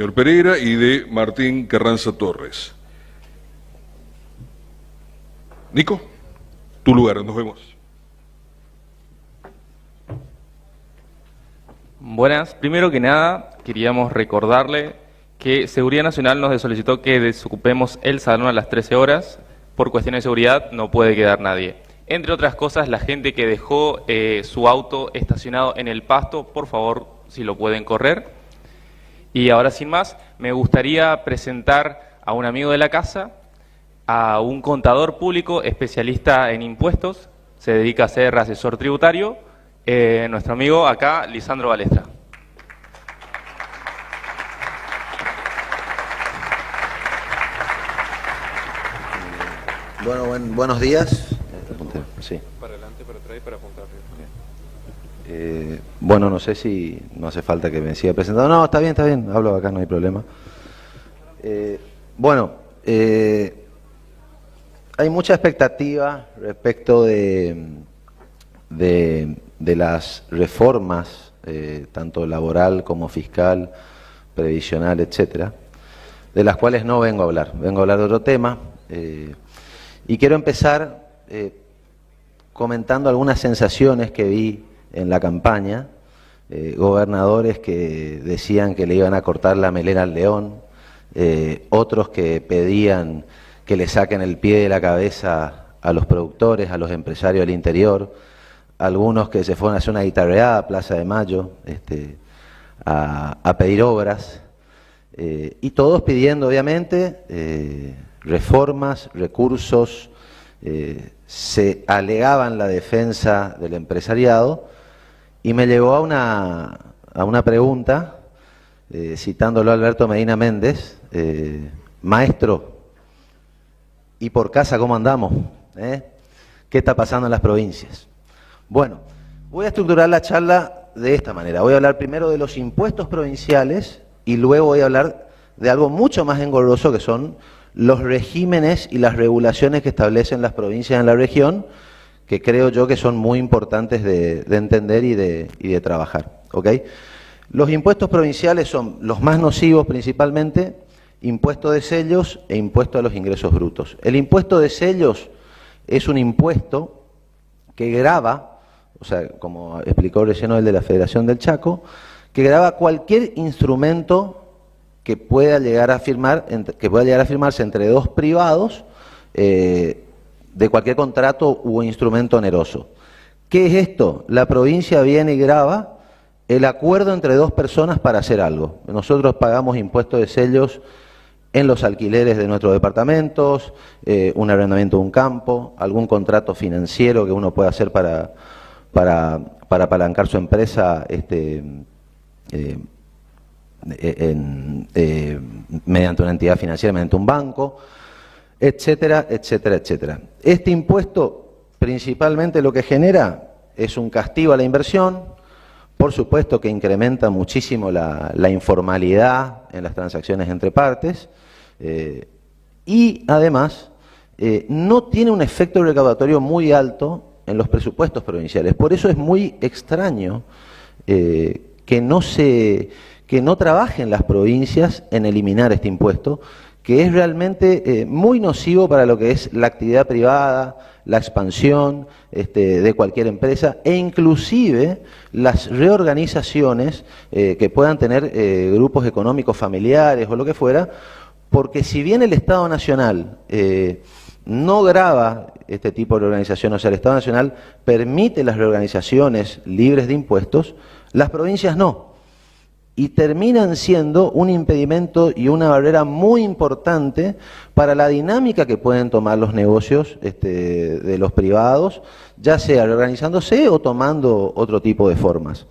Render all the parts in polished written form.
Señor Pereira y de Martín Carranza Torres. Nico, tu lugar, nos vemos. Buenas, primero que nada queríamos recordarle que Seguridad Nacional nos solicitó que desocupemos el salón a las 13 horas. Por cuestiones de seguridad no puede quedar nadie. Entre otras cosas, la gente que dejó su auto estacionado en el pasto, por favor, si lo pueden correr. Y ahora sin más, me gustaría presentar a un amigo de la casa, a un contador público especialista en impuestos, se dedica a ser asesor tributario, nuestro amigo acá, Lisandro Balestra. Bueno, buenos días. Sí. Para adelante, para atrás y para apuntar. Bueno, no sé si no hace falta que me siga presentando. No, está bien, hablo acá, no hay problema. Hay mucha expectativa respecto de las reformas, tanto laboral como fiscal, previsional, etcétera, de las cuales no vengo a hablar. Vengo a hablar de otro tema. Y quiero empezar comentando algunas sensaciones que vi en la campaña, gobernadores que decían que le iban a cortar la melena al león, otros que pedían que le saquen el pie de la cabeza a los productores, a los empresarios del interior, algunos que se fueron a hacer una guitarreada a Plaza de Mayo, a pedir obras, y todos pidiendo obviamente reformas, recursos, se alegaban la defensa del empresariado, y me llevó a una pregunta, citándolo a Alberto Medina Méndez, maestro, ¿y por casa cómo andamos? ¿Qué está pasando en las provincias? Bueno, voy a estructurar la charla de esta manera. Voy a hablar primero de los impuestos provinciales y luego voy a hablar de algo mucho más engorroso, que son los regímenes y las regulaciones que establecen las provincias en la región, que creo yo que son muy importantes de entender y de trabajar. ¿Ok? Los impuestos provinciales son los más nocivos principalmente, impuesto de sellos e impuesto a los ingresos brutos. El impuesto de sellos es un impuesto que grava, o sea, como explicó recién el de la Federación del Chaco, que grava cualquier instrumento que pueda llegar a firmarse entre dos privados, de cualquier contrato u instrumento oneroso. ¿Qué es esto? La provincia viene y grava el acuerdo entre dos personas para hacer algo. Nosotros pagamos impuestos de sellos en los alquileres de nuestros departamentos, un arrendamiento de un campo, algún contrato financiero que uno pueda hacer para apalancar su empresa mediante una entidad financiera, mediante un banco, etcétera, etcétera, etcétera. Este impuesto principalmente lo que genera es un castigo a la inversión, por supuesto que incrementa muchísimo la informalidad en las transacciones entre partes, y además no tiene un efecto recaudatorio muy alto en los presupuestos provinciales. Por eso es muy extraño que no trabajen las provincias en eliminar este impuesto, que es realmente muy nocivo para lo que es la actividad privada, la expansión de cualquier empresa, e inclusive las reorganizaciones que puedan tener grupos económicos familiares o lo que fuera, porque si bien el Estado Nacional no grava este tipo de reorganización, o sea, el Estado Nacional permite las reorganizaciones libres de impuestos, las provincias no. Y terminan siendo un impedimento y una barrera muy importante para la dinámica que pueden tomar los negocios de los privados, ya sea reorganizándose o tomando otro tipo de formas.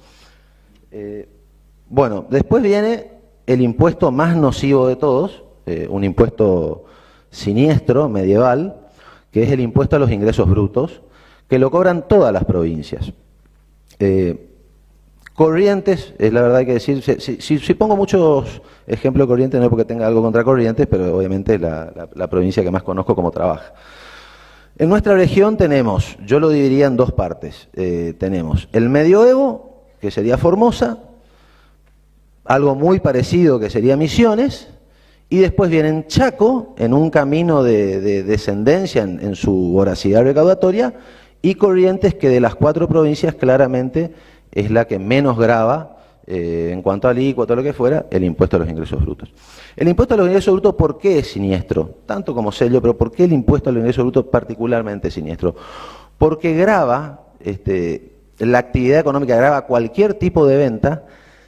Bueno, después viene el impuesto más nocivo de todos, un impuesto siniestro, medieval, que es el impuesto a los ingresos brutos, que lo cobran todas las provincias. Corrientes, es la verdad hay que decir, si pongo muchos ejemplos de Corrientes no es porque tenga algo contra Corrientes, pero obviamente es la provincia que más conozco cómo trabaja. En nuestra región tenemos, yo lo dividiría en dos partes, tenemos el medioevo, que sería Formosa, algo muy parecido que sería Misiones, y después vienen Chaco en un camino de descendencia en su voracidad recaudatoria, y Corrientes, que de las 4 provincias claramente es la que menos grava en cuanto al alícuota o lo que fuera, el impuesto a los ingresos brutos. El impuesto a los ingresos brutos, ¿por qué es siniestro? Tanto como sello, pero ¿por qué el impuesto a los ingresos brutos particularmente siniestro? Porque grava, la actividad económica grava cualquier tipo de venta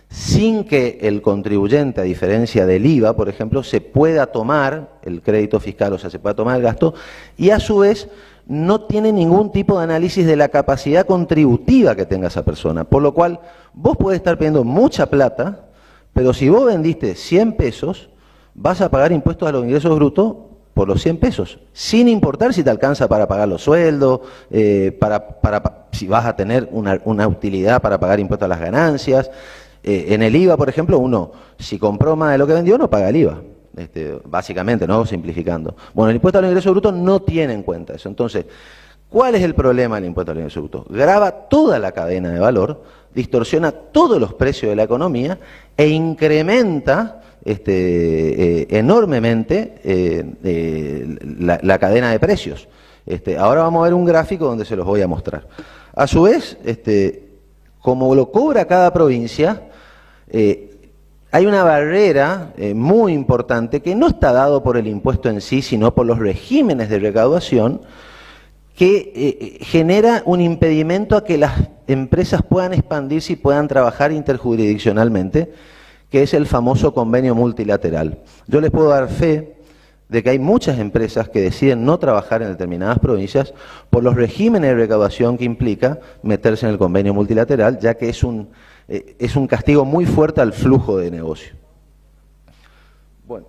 sin que el contribuyente, a diferencia del IVA, por ejemplo, se pueda tomar el crédito fiscal, o sea, se pueda tomar el gasto, y a su vez no tiene ningún tipo de análisis de la capacidad contributiva que tenga esa persona. Por lo cual, vos podés estar pidiendo mucha plata, pero si vos vendiste 100 pesos, vas a pagar impuestos a los ingresos brutos por los 100 pesos, sin importar si te alcanza para pagar los sueldos, si vas a tener una utilidad para pagar impuestos a las ganancias. En el IVA, por ejemplo, uno, si compró más de lo que vendió, no paga el IVA. Básicamente, ¿no? Simplificando. Bueno, el impuesto a los ingresos brutos no tiene en cuenta eso. Entonces, ¿cuál es el problema del impuesto a los ingresos brutos? Grava toda la cadena de valor, distorsiona todos los precios de la economía e incrementa enormemente la cadena de precios. Ahora vamos a ver un gráfico donde se los voy a mostrar. A su vez, como lo cobra cada provincia, hay una barrera muy importante que no está dado por el impuesto en sí, sino por los regímenes de recaudación, que genera un impedimento a que las empresas puedan expandirse y puedan trabajar interjurisdiccionalmente, que es el famoso convenio multilateral. Yo les puedo dar fe de que hay muchas empresas que deciden no trabajar en determinadas provincias por los regímenes de recaudación que implica meterse en el convenio multilateral, ya que es un castigo muy fuerte al flujo de negocio. Bueno,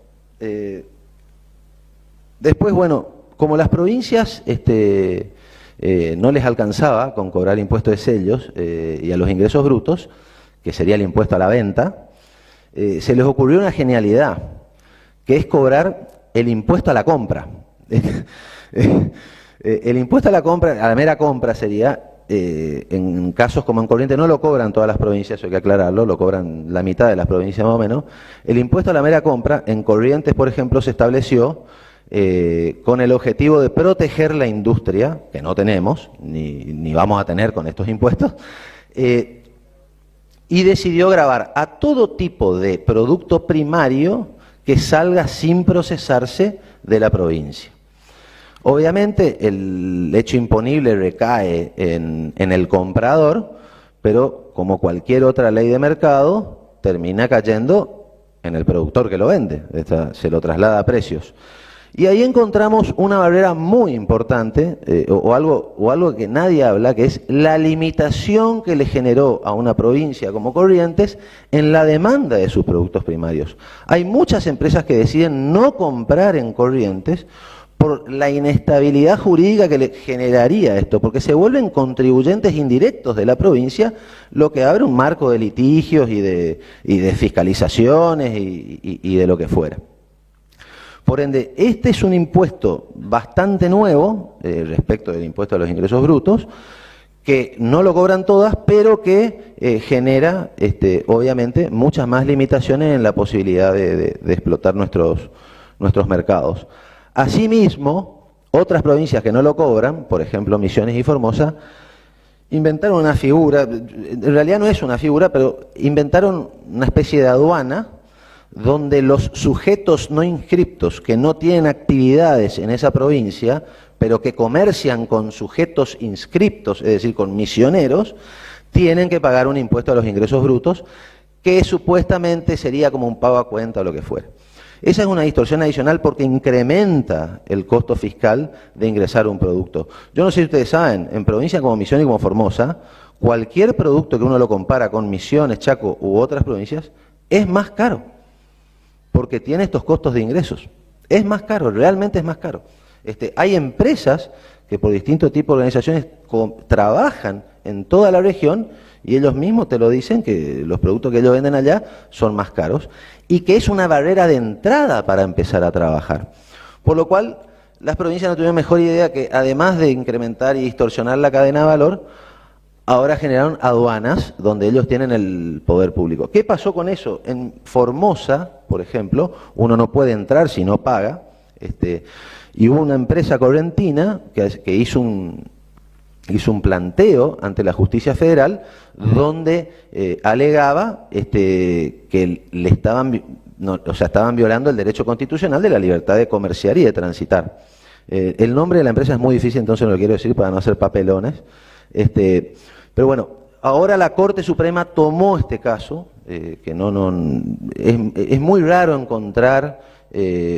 después, bueno, como las provincias no les alcanzaba con cobrar impuesto de sellos y a los ingresos brutos, que sería el impuesto a la venta, se les ocurrió una genialidad, que es cobrar el impuesto a la compra. El impuesto a la mera compra sería, en casos como en Corrientes, no lo cobran todas las provincias, hay que aclararlo, lo cobran la mitad de las provincias más o menos. El impuesto a la mera compra, en Corrientes, por ejemplo, se estableció con el objetivo de proteger la industria, que no tenemos, ni vamos a tener con estos impuestos, y decidió gravar a todo tipo de producto primario que salga sin procesarse de la provincia. Obviamente el hecho imponible recae en el comprador, pero como cualquier otra ley de mercado, termina cayendo en el productor que lo vende, se lo traslada a precios. Y ahí encontramos una barrera muy importante, o algo que nadie habla, que es la limitación que le generó a una provincia como Corrientes en la demanda de sus productos primarios. Hay muchas empresas que deciden no comprar en Corrientes por la inestabilidad jurídica que le generaría esto, porque se vuelven contribuyentes indirectos de la provincia, lo que abre un marco de litigios y de fiscalizaciones y de lo que fuera. Por ende, este es un impuesto bastante nuevo respecto del impuesto a los ingresos brutos, que no lo cobran todas, pero que genera, obviamente, muchas más limitaciones en la posibilidad de explotar nuestros mercados. Asimismo, otras provincias que no lo cobran, por ejemplo Misiones y Formosa, inventaron una figura, en realidad no es una figura, pero inventaron una especie de aduana donde los sujetos no inscriptos que no tienen actividades en esa provincia, pero que comercian con sujetos inscriptos, es decir, con misioneros, tienen que pagar un impuesto a los ingresos brutos, que supuestamente sería como un pago a cuenta o lo que fuera. Esa es una distorsión adicional porque incrementa el costo fiscal de ingresar un producto. Yo no sé si ustedes saben, en provincias como Misiones y como Formosa, cualquier producto que uno lo compara con Misiones, Chaco u otras provincias, es más caro, porque tiene estos costos de ingresos. Es más caro, realmente es más caro. Hay empresas que por distintos tipos de organizaciones trabajan en toda la región y ellos mismos te lo dicen que los productos que ellos venden allá son más caros y que es una barrera de entrada para empezar a trabajar. Por lo cual, las provincias no tuvieron mejor idea que, además de incrementar y distorsionar la cadena de valor, ahora generaron aduanas donde ellos tienen el poder público. ¿Qué pasó con eso? En Formosa, por ejemplo, uno no puede entrar si no paga, y hubo una empresa correntina que hizo un planteo ante la justicia federal donde alegaba que le estaban violando el derecho constitucional de la libertad de comerciar y de transitar. El nombre de la empresa es muy difícil, entonces no lo quiero decir para no hacer papelones. Pero bueno, ahora la Corte Suprema tomó este caso, que es muy raro encontrar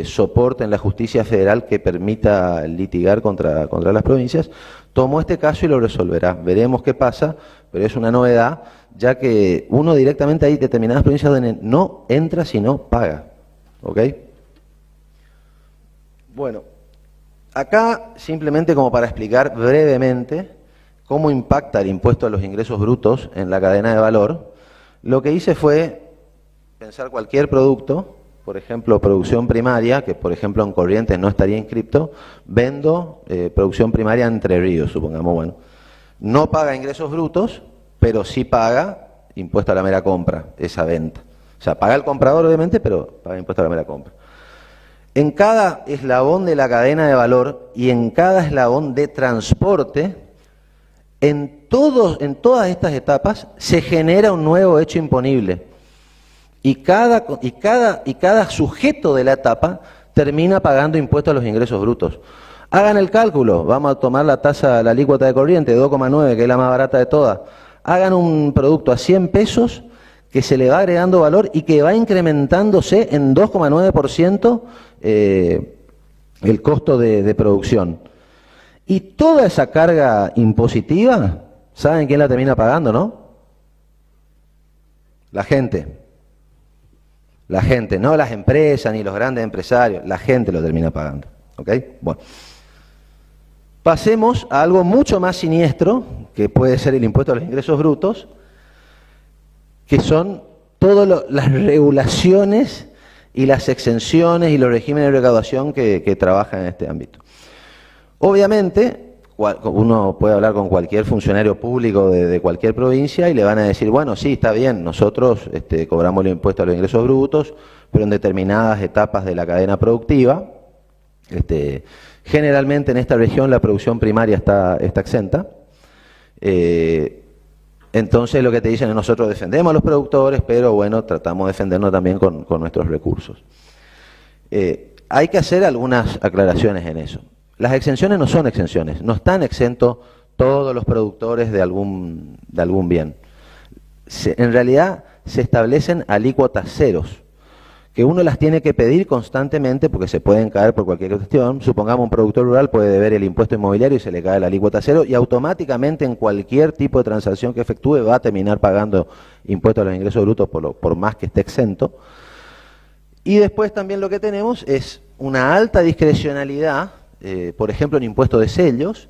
soporte en la justicia federal que permita litigar contra las provincias. Tomó este caso y lo resolverá. Veremos qué pasa, pero es una novedad, ya que uno directamente hay determinadas provincias donde no entra si no paga. ¿Ok? Bueno, acá simplemente como para explicar brevemente cómo impacta el impuesto a los ingresos brutos en la cadena de valor, lo que hice fue pensar cualquier producto, por ejemplo, producción primaria, que por ejemplo en Corrientes no estaría inscripto, vendo producción primaria Entre Ríos, supongamos, bueno. No paga ingresos brutos, pero sí paga impuesto a la mera compra, esa venta. O sea, paga el comprador obviamente, pero paga impuesto a la mera compra. En cada eslabón de la cadena de valor y en cada eslabón de transporte, en todas estas etapas se genera un nuevo hecho imponible. Y cada sujeto de la etapa termina pagando impuestos a los ingresos brutos. Hagan el cálculo, vamos a tomar la alícuota de corriente, 2,9, que es la más barata de todas. Hagan un producto a 100 pesos que se le va agregando valor y que va incrementándose en 2,9% el costo de producción. Y toda esa carga impositiva, ¿saben quién la termina pagando, no? La gente. La gente, no las empresas ni los grandes empresarios, la gente lo termina pagando. ¿Ok? Bueno. Pasemos a algo mucho más siniestro, que puede ser el impuesto a los ingresos brutos, que son todas las regulaciones y las exenciones y los regímenes de recaudación que trabajan en este ámbito. Obviamente, uno puede hablar con cualquier funcionario público de cualquier provincia y le van a decir, bueno, sí, está bien, nosotros cobramos el impuesto a los ingresos brutos, pero en determinadas etapas de la cadena productiva, generalmente en esta región la producción primaria está exenta. Entonces lo que te dicen es nosotros defendemos a los productores, pero bueno, tratamos de defendernos también con nuestros recursos. Hay que hacer algunas aclaraciones en eso. Las exenciones no son exenciones, no están exentos todos los productores de algún bien. En realidad se establecen alícuotas ceros, que uno las tiene que pedir constantemente porque se pueden caer por cualquier cuestión. Supongamos un productor rural puede deber el impuesto inmobiliario y se le cae la alícuota cero y automáticamente en cualquier tipo de transacción que efectúe va a terminar pagando impuestos a los ingresos brutos por más que esté exento. Y después también lo que tenemos es una alta discrecionalidad, por ejemplo en impuesto de sellos,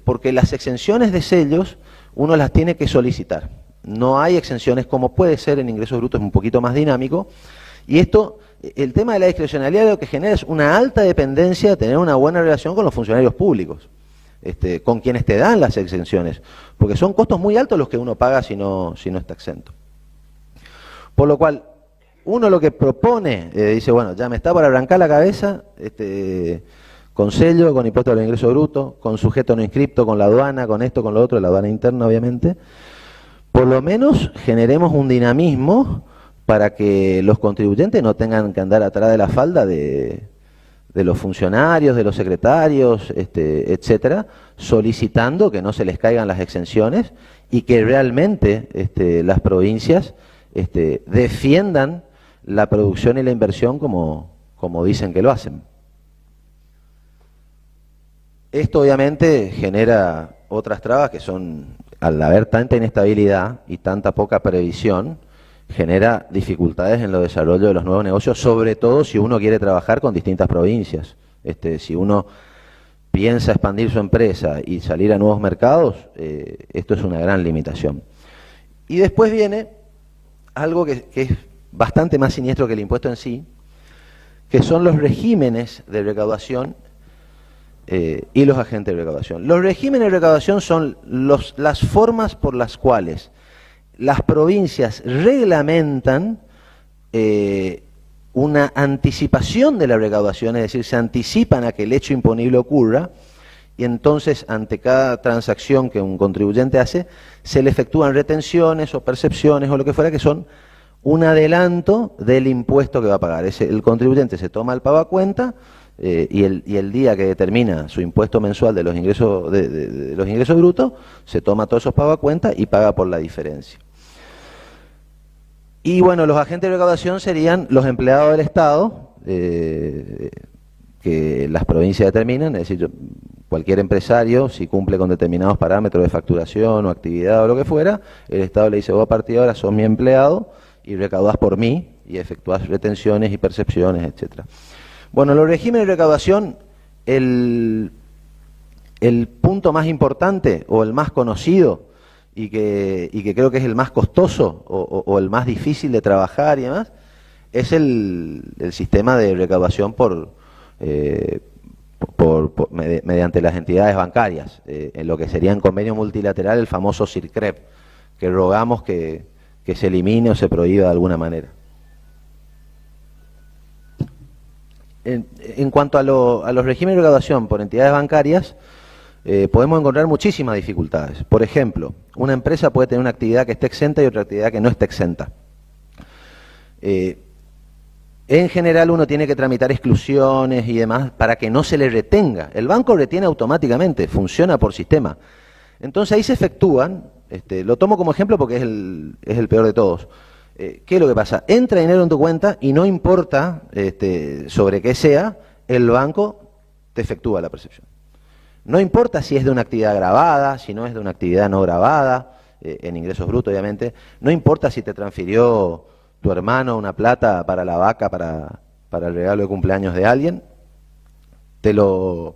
porque las exenciones de sellos uno las tiene que solicitar. No hay exenciones como puede ser en ingresos brutos, es un poquito más dinámico. Y esto, el tema de la discrecionalidad lo que genera es una alta dependencia de tener una buena relación con los funcionarios públicos, con quienes te dan las exenciones, porque son costos muy altos los que uno paga si no está exento. Por lo cual, uno lo que propone, dice, bueno, ya me está por arrancar la cabeza, con sello, con impuesto al ingreso bruto, con sujeto no inscripto, con la aduana, con esto, con lo otro, la aduana interna obviamente. Por lo menos generemos un dinamismo para que los contribuyentes no tengan que andar atrás de la falda de los funcionarios, de los secretarios, etcétera, solicitando que no se les caigan las exenciones y que realmente las provincias defiendan la producción y la inversión como dicen que lo hacen. Esto obviamente genera otras trabas que son, al haber tanta inestabilidad y tanta poca previsión, genera dificultades en el desarrollo de los nuevos negocios, sobre todo si uno quiere trabajar con distintas provincias. Si uno piensa expandir su empresa y salir a nuevos mercados, esto es una gran limitación. Y después viene algo que es bastante más siniestro que el impuesto en sí, que son los regímenes de recaudación y los agentes de recaudación. Los regímenes de recaudación son las formas por las cuales las provincias reglamentan una anticipación de la recaudación, es decir, se anticipan a que el hecho imponible ocurra, y entonces ante cada transacción que un contribuyente hace, se le efectúan retenciones o percepciones o lo que fuera, que son un adelanto del impuesto que va a pagar. El contribuyente se toma el pago a cuenta y el día que determina su impuesto mensual de los ingresos, de los ingresos brutos, se toma todos esos pagos a cuenta y paga por la diferencia. Y bueno, los agentes de recaudación serían los empleados del Estado, que las provincias determinan, es decir, cualquier empresario, si cumple con determinados parámetros de facturación o actividad o lo que fuera, el Estado le dice, vos a partir de ahora sos mi empleado y recaudás por mí y efectuás retenciones y percepciones, etcétera. Bueno, los regímenes de recaudación, el punto más importante o el más conocido y que creo que es el más costoso o el más difícil de trabajar y demás, es el sistema de recaudación mediante las entidades bancarias, en lo que sería en convenio multilateral el famoso CIRCREP, que rogamos que se elimine o se prohíba de alguna manera. En cuanto a los regímenes de recaudación por entidades bancarias, podemos encontrar muchísimas dificultades. Por ejemplo, una empresa puede tener una actividad que esté exenta y otra actividad que no esté exenta. En general uno tiene que tramitar exclusiones y demás para que no se le retenga. El banco retiene automáticamente, funciona por sistema. Entonces ahí se efectúan, lo tomo como ejemplo porque es el peor de todos. ¿Qué es lo que pasa? Entra dinero en tu cuenta y no importa sobre qué sea, el banco te efectúa la percepción. No importa si es de una actividad grabada, si no es de una actividad no grabada, en ingresos brutos obviamente, no importa si te transfirió tu hermano una plata para la vaca, para el regalo de cumpleaños de alguien, te lo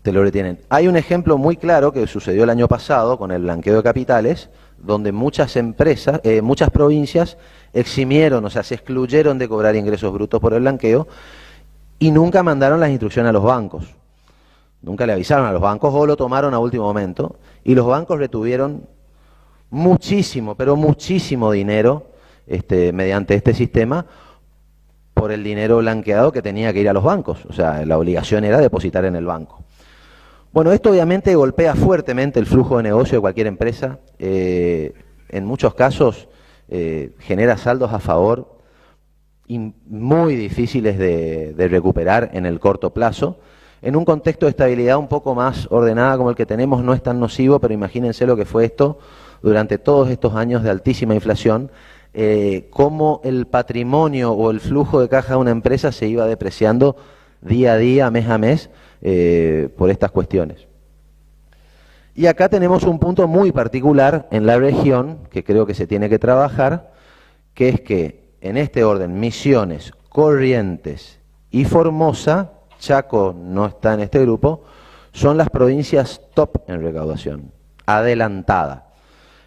retienen. Hay un ejemplo muy claro que sucedió el año pasado con el blanqueo de capitales, donde muchas empresas, muchas provincias eximieron, o sea, se excluyeron de cobrar ingresos brutos por el blanqueo y nunca mandaron las instrucciones a los bancos. Nunca le avisaron a los bancos o lo tomaron a último momento y los bancos retuvieron muchísimo, pero muchísimo dinero mediante este sistema por el dinero blanqueado que tenía que ir a los bancos. O sea, la obligación era depositar en el banco. Bueno, esto obviamente golpea fuertemente el flujo de negocio de cualquier empresa. En muchos casos genera saldos a favor muy difíciles de recuperar en el corto plazo. En un contexto de estabilidad un poco más ordenada como el que tenemos no es tan nocivo, pero imagínense lo que fue esto durante todos estos años de altísima inflación, cómo el patrimonio o el flujo de caja de una empresa se iba depreciando día a día, mes a mes, por estas cuestiones. Y acá tenemos un punto muy particular en la región, que creo que se tiene que trabajar, que es que en este orden, Misiones, Corrientes y Formosa, Chaco no está en este grupo, son las provincias top en recaudación, adelantada.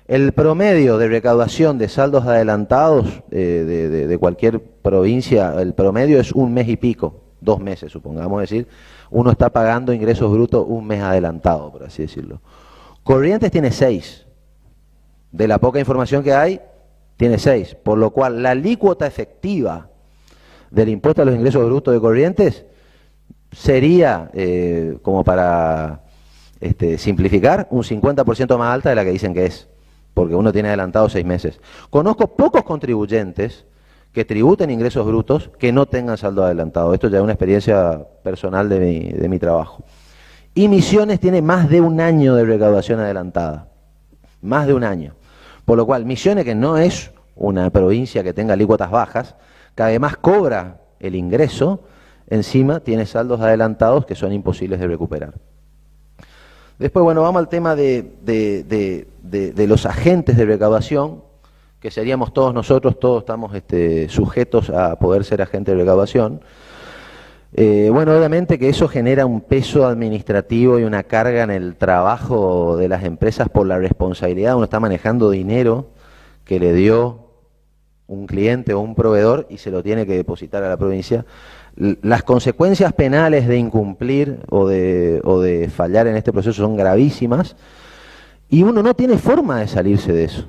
El promedio de recaudación de saldos adelantados de cualquier provincia, el promedio es 1 mes y pico, 2 meses, supongamos decir, uno está pagando ingresos brutos 1 mes adelantado, por así decirlo. Corrientes tiene 6. De la poca información que hay, tiene 6, por lo cual la alícuota efectiva del impuesto a los ingresos brutos de Corrientes sería, como para simplificar, un 50% más alta de la que dicen que es, porque uno tiene adelantado 6 meses. Conozco pocos contribuyentes que tributen ingresos brutos que no tengan saldo adelantado. Esto ya es una experiencia personal de mi trabajo. Y Misiones tiene más de 1 año de recaudación adelantada. Más de 1 año. Por lo cual, Misiones, que no es una provincia que tenga alícuotas bajas, que además cobra el ingreso, encima tiene saldos adelantados que son imposibles de recuperar. Después, bueno, vamos al tema de los agentes de recaudación, que seríamos todos nosotros, todos estamos sujetos a poder ser agentes de recaudación. Bueno, obviamente que eso genera un peso administrativo y una carga en el trabajo de las empresas por la responsabilidad. Uno está manejando dinero que le dio un cliente o un proveedor y se lo tiene que depositar a la provincia. Las consecuencias penales de incumplir o de fallar en este proceso son gravísimas y uno no tiene forma de salirse de eso.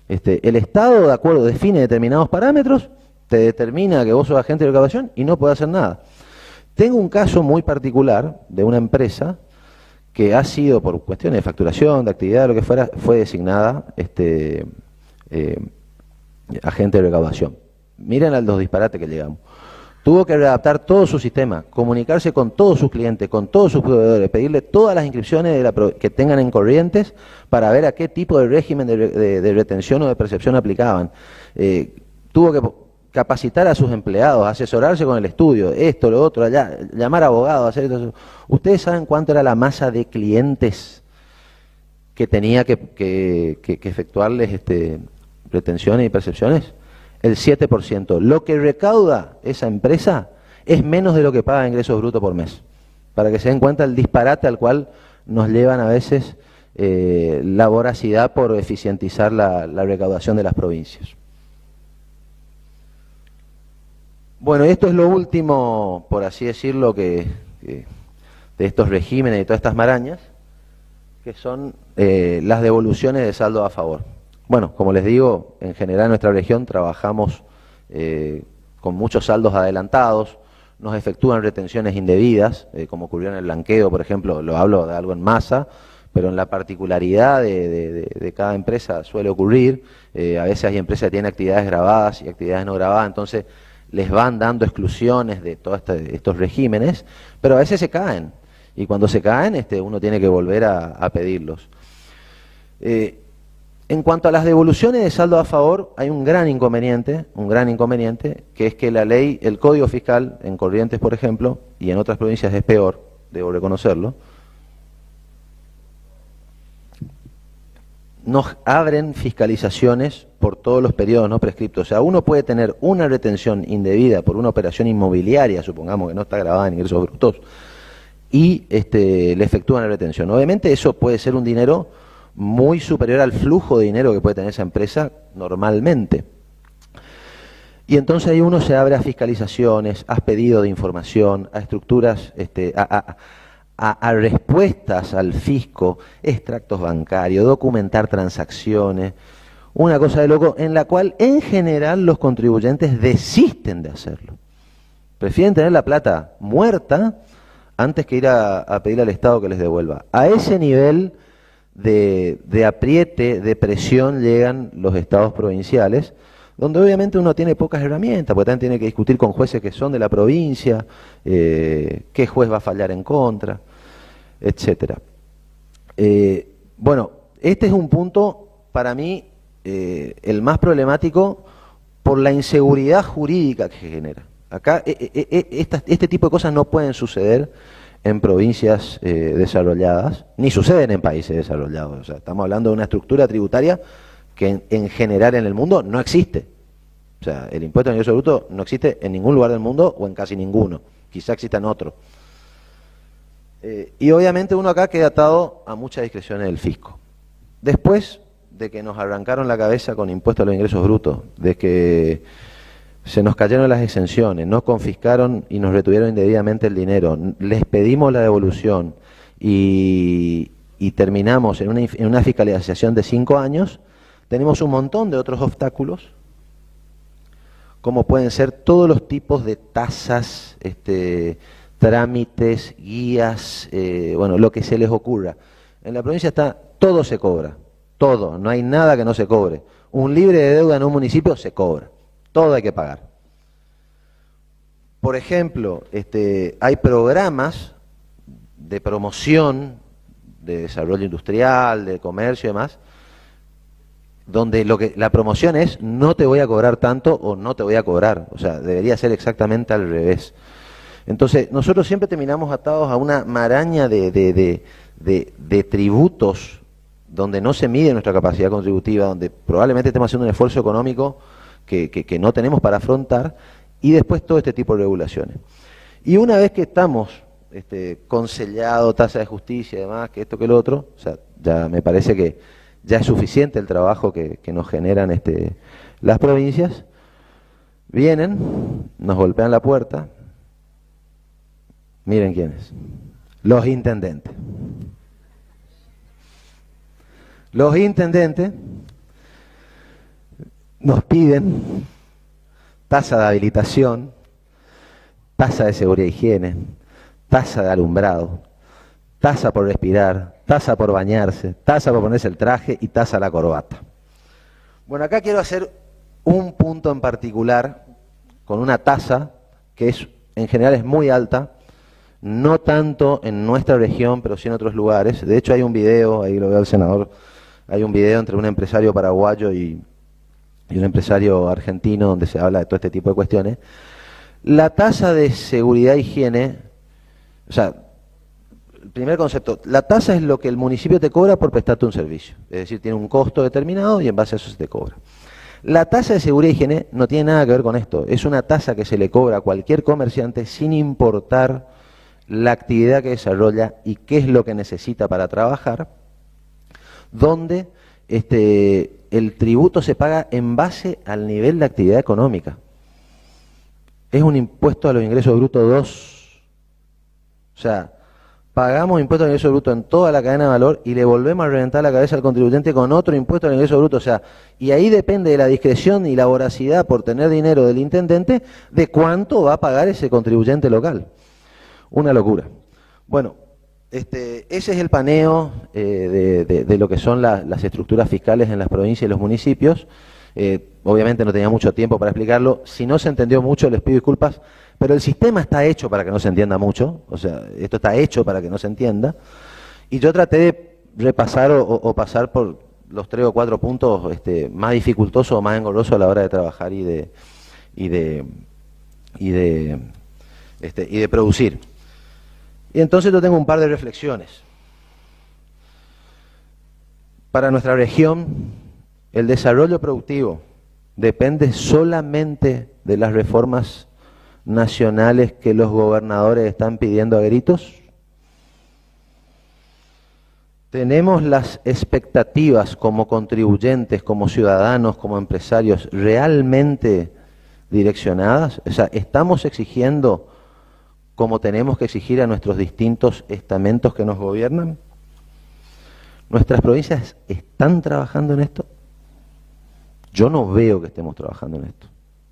El Estado, de acuerdo, define determinados parámetros, te determina que vos sos agente de recaudación y no podés hacer nada. Tengo un caso muy particular de una empresa que ha sido, por cuestiones de facturación, de actividad, lo que fuera, fue designada agente de recaudación. Miren a los disparates que llegamos. Tuvo que readaptar todo su sistema, comunicarse con todos sus clientes, con todos sus proveedores, pedirle todas las inscripciones que tengan en corrientes para ver a qué tipo de régimen de retención o de percepción aplicaban. Tuvo que capacitar a sus empleados, asesorarse con el estudio, esto, lo otro, allá, llamar a abogados, hacer esto. ¿Ustedes saben cuánto era la masa de clientes que tenía que efectuarles retenciones y percepciones? El 7%. Lo que recauda esa empresa es menos de lo que paga ingresos brutos por mes. Para que se den cuenta el disparate al cual nos llevan a veces la voracidad por eficientizar la recaudación de las provincias. Bueno, esto es lo último, por así decirlo, de estos regímenes y todas estas marañas, que son las devoluciones de saldo a favor. Bueno, como les digo, en general en nuestra región trabajamos con muchos saldos adelantados, nos efectúan retenciones indebidas, como ocurrió en el blanqueo, por ejemplo, lo hablo de algo en masa, pero en la particularidad de cada empresa suele ocurrir. A veces hay empresas que tienen actividades grabadas y actividades no grabadas, entonces les van dando exclusiones de todos estos regímenes, pero a veces se caen, y cuando se caen uno tiene que volver a pedirlos. En cuanto a las devoluciones de saldo a favor, hay un gran inconveniente, que es que la ley, el Código Fiscal, en Corrientes, por ejemplo, y en otras provincias es peor, debo reconocerlo, nos abren fiscalizaciones por todos los periodos no prescriptos. O sea, uno puede tener una retención indebida por una operación inmobiliaria, supongamos que no está grabada en ingresos brutos, y le efectúan la retención. Obviamente eso puede ser un dinero muy superior al flujo de dinero que puede tener esa empresa normalmente. Y entonces ahí uno se abre a fiscalizaciones, a pedido de información, a estructuras, a respuestas al fisco, extractos bancarios, documentar transacciones, una cosa de loco, en la cual en general los contribuyentes desisten de hacerlo. Prefieren tener la plata muerta antes que ir a pedirle al Estado que les devuelva. A ese nivel de apriete, de presión llegan los estados provinciales, donde obviamente uno tiene pocas herramientas, porque también tiene que discutir con jueces que son de la provincia, qué juez va a fallar en contra, etcétera. Bueno, este es un punto para mí el más problemático por la inseguridad jurídica que genera. Acá este tipo de cosas no pueden suceder en provincias desarrolladas, ni suceden en países desarrollados. O sea, estamos hablando de una estructura tributaria que en general en el mundo no existe. O sea, el impuesto al ingreso bruto no existe en ningún lugar del mundo o en casi ninguno. Quizá exista en otro. Y obviamente uno acá queda atado a muchas discreciones del fisco. Después de que nos arrancaron la cabeza con impuesto a los ingresos brutos, de que se nos cayeron las exenciones, nos confiscaron y nos retuvieron indebidamente el dinero, les pedimos la devolución y terminamos en una fiscalización de 5 años, tenemos un montón de otros obstáculos, como pueden ser todos los tipos de tasas, trámites, guías, bueno, lo que se les ocurra. En la provincia todo se cobra, todo, no hay nada que no se cobre. Un libre de deuda en un municipio se cobra, todo hay que pagar. Por ejemplo, hay programas de promoción, de desarrollo industrial, de comercio y demás, donde la promoción es no te voy a cobrar tanto o no te voy a cobrar. O sea, debería ser exactamente al revés. Entonces, nosotros siempre terminamos atados a una maraña de tributos donde no se mide nuestra capacidad contributiva, donde probablemente estemos haciendo un esfuerzo económico que no tenemos para afrontar, y después todo este tipo de regulaciones. Y una vez que estamos consellado, tasa de justicia y demás, que esto que lo otro, o sea, ya me parece que ya es suficiente el trabajo que nos generan las provincias, Vienen, nos golpean la puerta. Miren quiénes. Los intendentes. Los intendentes nos piden tasa de habilitación, tasa de seguridad e higiene, tasa de alumbrado, tasa por respirar, tasa por bañarse, tasa por ponerse el traje y tasa a la corbata. Bueno, acá quiero hacer un punto en particular con una tasa que en general es muy alta, no tanto en nuestra región, pero sí en otros lugares. De hecho hay un video, ahí lo veo al senador, hay un video entre un empresario paraguayo y un empresario argentino donde se habla de todo este tipo de cuestiones. La tasa de seguridad e higiene, o sea, el primer concepto, la tasa es lo que el municipio te cobra por prestarte un servicio. Es decir, tiene un costo determinado y en base a eso se te cobra. La tasa de seguridad e higiene no tiene nada que ver con esto. Es una tasa que se le cobra a cualquier comerciante sin importar la actividad que desarrolla y qué es lo que necesita para trabajar, donde el tributo se paga en base al nivel de actividad económica. Es un impuesto a los ingresos brutos 2. O sea, pagamos impuesto al ingreso bruto en toda la cadena de valor y le volvemos a reventar la cabeza al contribuyente con otro impuesto al ingreso bruto. O sea, y ahí depende de la discreción y la voracidad por tener dinero del intendente de cuánto va a pagar ese contribuyente local. Una locura. Bueno, ese es el paneo de lo que son las estructuras fiscales en las provincias y los municipios. Obviamente no tenía mucho tiempo para explicarlo. Si no se entendió mucho, les pido disculpas, pero el sistema está hecho para que no se entienda mucho. O sea, esto está hecho para que no se entienda. Y yo traté de repasar o pasar por los 3 o 4 puntos más dificultosos o más engorrosos a la hora de trabajar y de producir. Y entonces yo tengo un par de reflexiones. Para nuestra región, el desarrollo productivo depende solamente de las reformas nacionales que los gobernadores están pidiendo a gritos. ¿Tenemos las expectativas como contribuyentes, como ciudadanos, como empresarios realmente direccionadas? O sea, ¿estamos exigiendo como tenemos que exigir a nuestros distintos estamentos que nos gobiernan? ¿Nuestras provincias están trabajando en esto? Yo no veo que estemos trabajando en esto.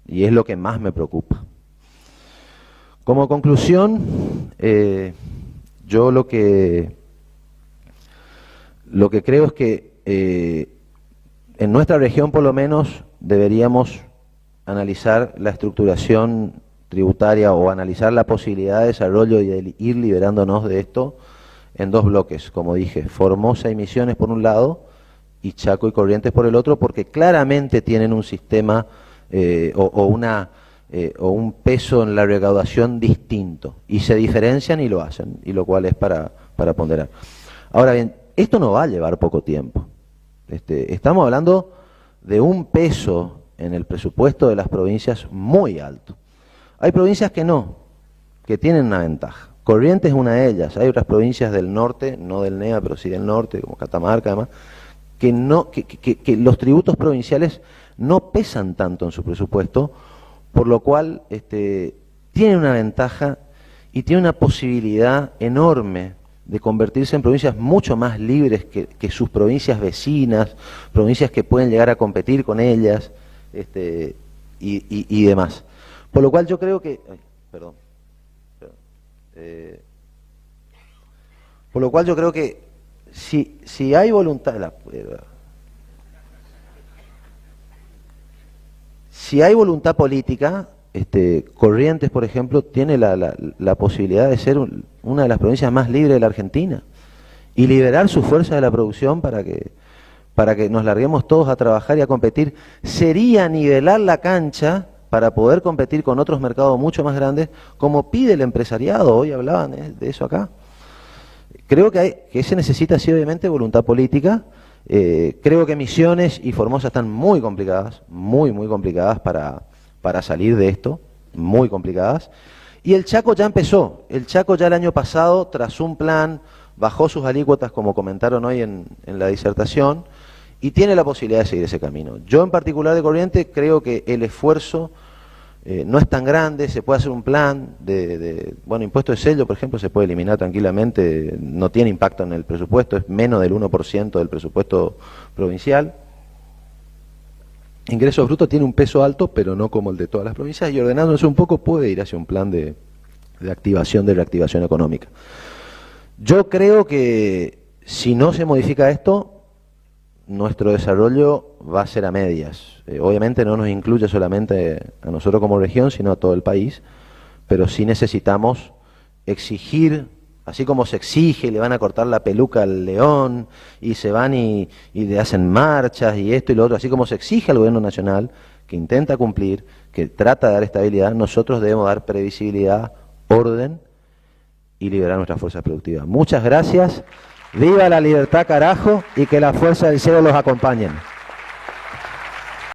Y es lo que más me preocupa. Como conclusión, yo lo que creo es que en nuestra región por lo menos deberíamos analizar la estructuración tributaria o analizar la posibilidad de desarrollo y de ir liberándonos de esto en 2 bloques, como dije, Formosa y Misiones por un lado y Chaco y Corrientes por el otro, porque claramente tienen un sistema o un peso en la recaudación distinto y se diferencian y lo hacen, y lo cual es para ponderar. Ahora bien, esto no va a llevar poco tiempo. Estamos hablando de un peso en el presupuesto de las provincias muy alto. Hay provincias que no, que tienen una ventaja. Corrientes es una de ellas. Hay otras provincias del norte, no del NEA, pero sí del norte, como Catamarca, además, que los tributos provinciales no pesan tanto en su presupuesto, por lo cual tienen una ventaja y tienen una posibilidad enorme de convertirse en provincias mucho más libres que sus provincias vecinas, provincias que pueden llegar a competir con ellas y demás. Por lo cual yo creo que... por lo cual yo creo que si hay voluntad... si hay voluntad política, Corrientes, por ejemplo, tiene la posibilidad de ser una de las provincias más libres de la Argentina y liberar su fuerza de la producción para que nos larguemos todos a trabajar y a competir. Sería nivelar la cancha para poder competir con otros mercados mucho más grandes, como pide el empresariado. Hoy hablaban de eso acá. Creo que se necesita, sí, obviamente, voluntad política. Creo que Misiones y Formosa están muy complicadas, muy complicadas para salir de esto, muy complicadas. Y el Chaco ya empezó. El Chaco ya el año pasado trazó un plan, bajó sus alícuotas, como comentaron hoy en la disertación, y tiene la posibilidad de seguir ese camino. Yo en particular de Corrientes creo que el esfuerzo no es tan grande, se puede hacer un plan bueno, impuesto de sello, por ejemplo, se puede eliminar tranquilamente, no tiene impacto en el presupuesto, es menos del 1% del presupuesto provincial. Ingreso bruto tiene un peso alto, pero no como el de todas las provincias, y ordenándose un poco puede ir hacia un plan de activación, de reactivación económica. Yo creo que si no se modifica esto, nuestro desarrollo va a ser a medias. Obviamente no nos incluye solamente a nosotros como región, sino a todo el país, pero sí necesitamos exigir, así como se exige y le van a cortar la peluca al león, y se van y le hacen marchas y esto y lo otro, así como se exige al gobierno nacional, que intenta cumplir, que trata de dar estabilidad, nosotros debemos dar previsibilidad, orden y liberar nuestras fuerzas productivas. Muchas gracias. ¡Viva la libertad, carajo! Y que la fuerza del cielo los acompañen.